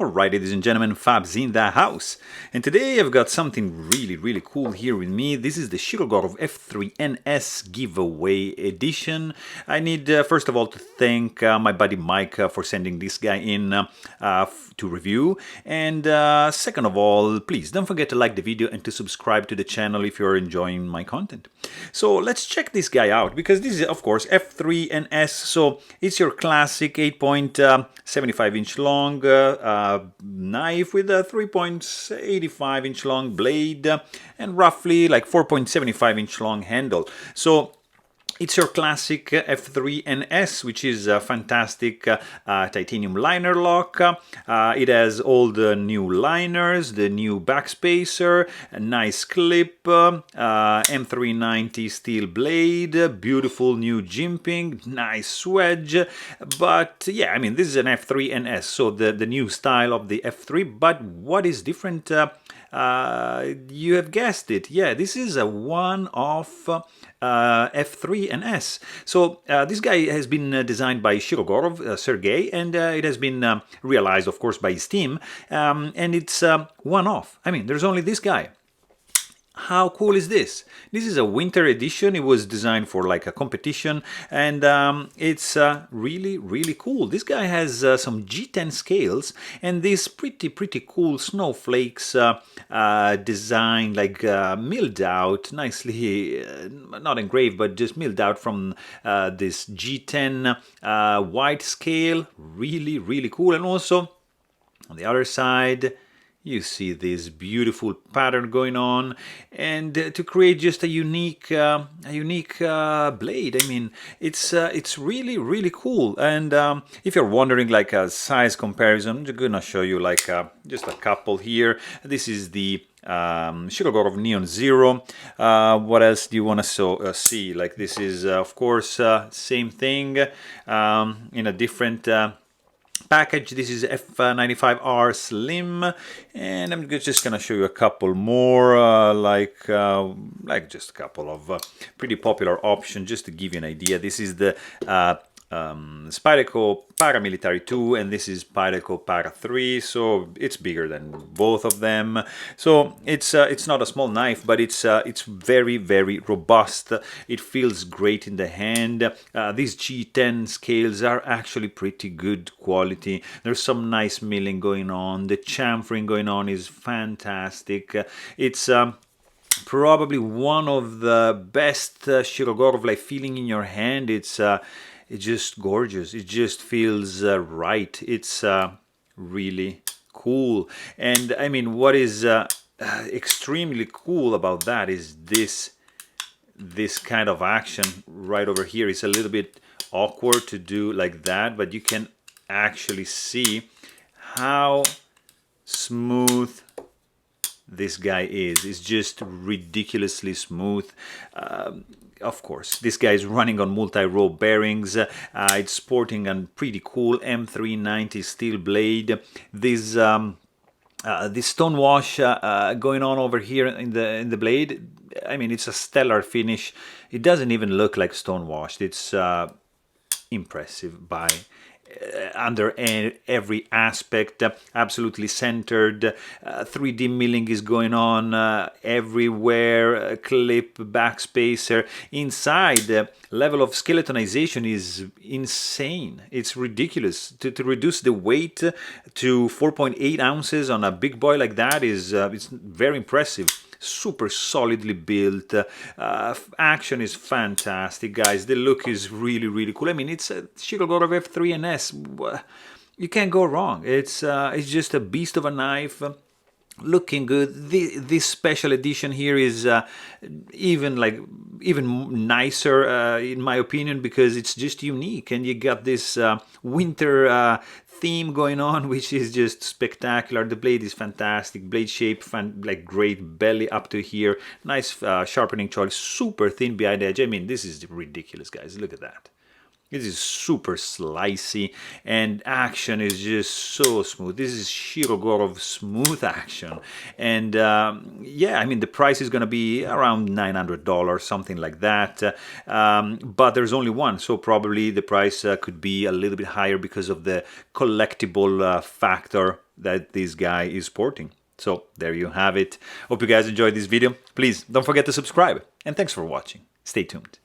Alright, ladies and gentlemen, Fab's in the house. And today I've got something really cool here with me. This is the Shirogorov F3NS giveaway edition. I need, first of all, to thank my buddy Mike for sending this guy in to review. And second of all, please don't forget to like the video and to subscribe to the channel if you're enjoying my content. So let's check this guy out, because this is, of course, F3NS. So it's your classic 8.75 inch long knife with a 3.85 inch long blade and roughly like 4.75 inch long handle. So it's your classic F3NS, which is a fantastic titanium liner lock. It has all the new liners, the new backspacer, a nice clip, M390 steel blade, beautiful new jimping, nice wedge. But yeah, I mean, this is an F3NS, so the new style of the F3. But what is different? You have guessed it. Yeah, this is a one-off F3NS. So this guy has been designed by Shirogorov, Sergey, and it has been realized, of course, by his team. And it's one-off. I mean, there's only this guy. How cool is this? This is a winter edition. It was designed for like a competition, and it's really cool. This guy has some G10 scales and these pretty cool snowflakes designed, like milled out nicely, not engraved, but just milled out from this G10 white scale. Really cool. And also on the other side, you see this beautiful pattern going on, and to create just a unique blade. I mean, it's really cool. And if you're wondering like a size comparison, I'm just gonna show you like just a couple here. This is the Shirogorov Neon Zero. What else do you want to see? Like, this is of course same thing in a different package. This is F95R Slim, and I'm just gonna show you a couple more, like just a couple of pretty popular options, just to give you an idea. This is the Spyderco Paramilitary 2, and this is Spyderco Para 3, so it's bigger than both of them. So it's not a small knife, but it's very robust. It feels great in the hand. These G10 scales are actually pretty good quality. There's some nice milling going on. The chamfering going on is fantastic. It's probably one of the best Shirogorov, like, feeling in your hand. It's just gorgeous. It just feels right. It's really cool. And I mean, what is extremely cool about that is this kind of action right over here. It's a little bit awkward to do like that, but you can actually see how smooth this guy is. It's just ridiculously smooth. Of course, this guy is running on multi-row bearings. It's sporting a pretty cool M390 steel blade. This stonewash going on over here in the blade. I mean, it's a stellar finish. It doesn't even look like stonewashed. It's impressive by under every aspect, absolutely centered. 3D milling is going on everywhere. Clip, backspacer. Inside, level of skeletonization is insane. It's ridiculous. To reduce the weight to 4.8 ounces on a big boy like that is it's very impressive. Super solidly built. Action is fantastic, guys. The look is really cool. I mean, it's a Shirogorov F3NS. You can't go wrong. It's just a beast of a knife. Looking good. This special edition here is even nicer in my opinion, because it's just unique, and you got this winter theme going on, which is just spectacular. The blade is fantastic. Blade shape, like great belly up to here. Nice sharpening choice. Super thin behind edge. I mean, this is ridiculous, guys. Look at that. This is super slicey, and action is just so smooth. This is Shirogorov smooth action. And yeah, I mean, the price is going to be around $900, something like that. But there's only one, so probably the price could be a little bit higher because of the collectible factor that this guy is sporting. So there you have it. Hope you guys enjoyed this video. Please don't forget to subscribe. And thanks for watching. Stay tuned.